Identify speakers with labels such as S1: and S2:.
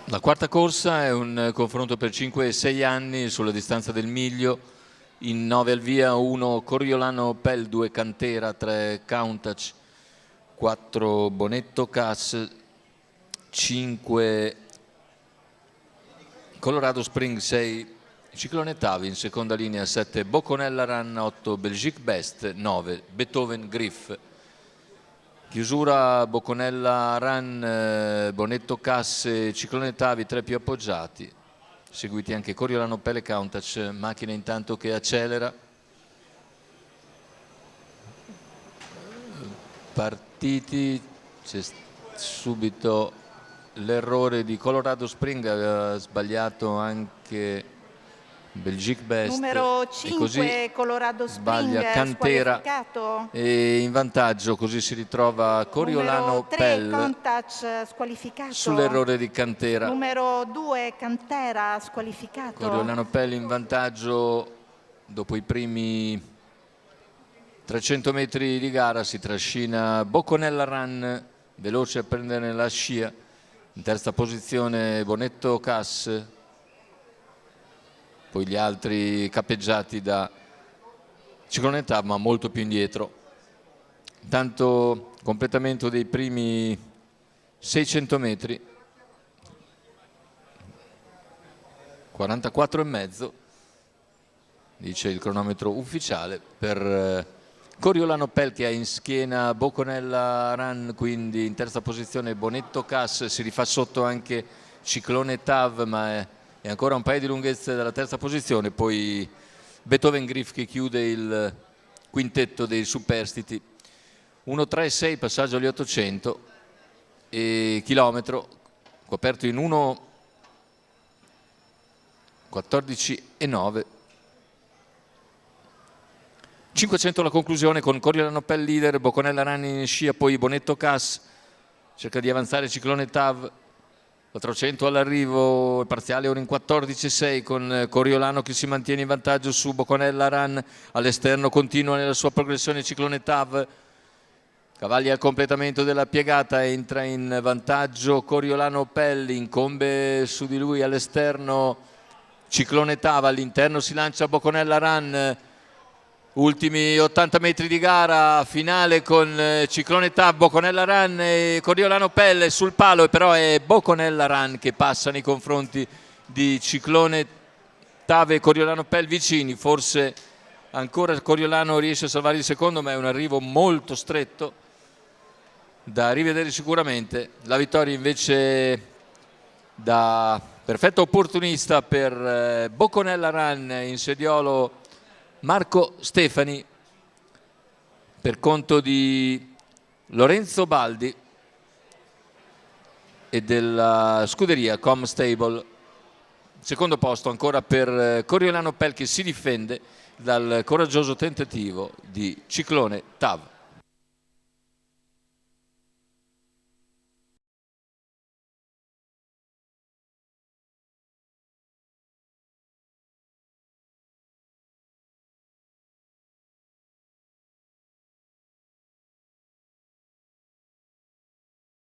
S1: La quarta corsa è un confronto per 5 e 6 anni sulla distanza del miglio. In 9 al via, 1 Coriolano Pel, 2 Cantera, 3 Countach, 4 Bonetto Cass, 5 Colorado Spring, 6 Ciclone Tavi, in seconda linea 7 Boconella Run, 8 Belgique Best, 9 Beethoven Griff. Chiusura Boconella Run, Bonetto Casse, Ciclone Tavi, 3 più appoggiati, seguiti anche Coriolano Pelle Countach, macchina intanto che accelera. Partiti, c'è subito l'errore di Colorado Spring, aveva sbagliato anche Belgique Best,
S2: numero 5
S1: e così
S2: Colorado Spring
S1: sbaglia Cantera e in vantaggio, così si ritrova Coriolano Pel
S2: Countach squalificato
S1: sull'errore di Cantera.
S2: Numero 2 Cantera squalificato.
S1: Coriolano Pel in vantaggio dopo i primi 300 metri di gara, si trascina Boconella Run veloce a prendere la scia. In terza posizione Bonetto Cass, poi gli altri cappeggiati da Ciclone Tav, ma molto più indietro. Intanto completamento dei primi 600 metri, 44,5 dice il cronometro ufficiale per Coriolano Pel, che ha in schiena Boconella Run, quindi in terza posizione Bonetto Cass, si rifà sotto anche Ciclone Tav, ma è ancora un paio di lunghezze dalla terza posizione. Poi Beethoven Griff che chiude il quintetto dei superstiti. 1,36 passaggio agli 800 e chilometro coperto in 1,14,9. 500 la conclusione con Coriolano Pel leader, Boconella Run in scia, poi Bonetto Cass cerca di avanzare Ciclone Tav. 400 all'arrivo, il parziale ora in 14,6 con Coriolano che si mantiene in vantaggio su Boconella Run. All'esterno continua nella sua progressione Ciclone Tav, cavalli al completamento della piegata, entra in vantaggio Coriolano Pel, incombe su di lui all'esterno Ciclone Tav, all'interno si lancia Boconella Run. Ultimi 80 metri di gara, finale con Ciclone Tav, Boconella Run e Coriolano Pel sul palo, però è Boconella Run che passa nei confronti di Ciclone Tav e Coriolano Pel vicini. Forse ancora Coriolano riesce a salvare il secondo, ma è un arrivo molto stretto da rivedere sicuramente. La vittoria invece da perfetto opportunista per Boconella Run, in sediolo Marco Stefani, per conto di Lorenzo Baldi e della scuderia Comstable. Secondo posto ancora per Coriolano Pel, che si difende dal coraggioso tentativo di Ciclone Tav.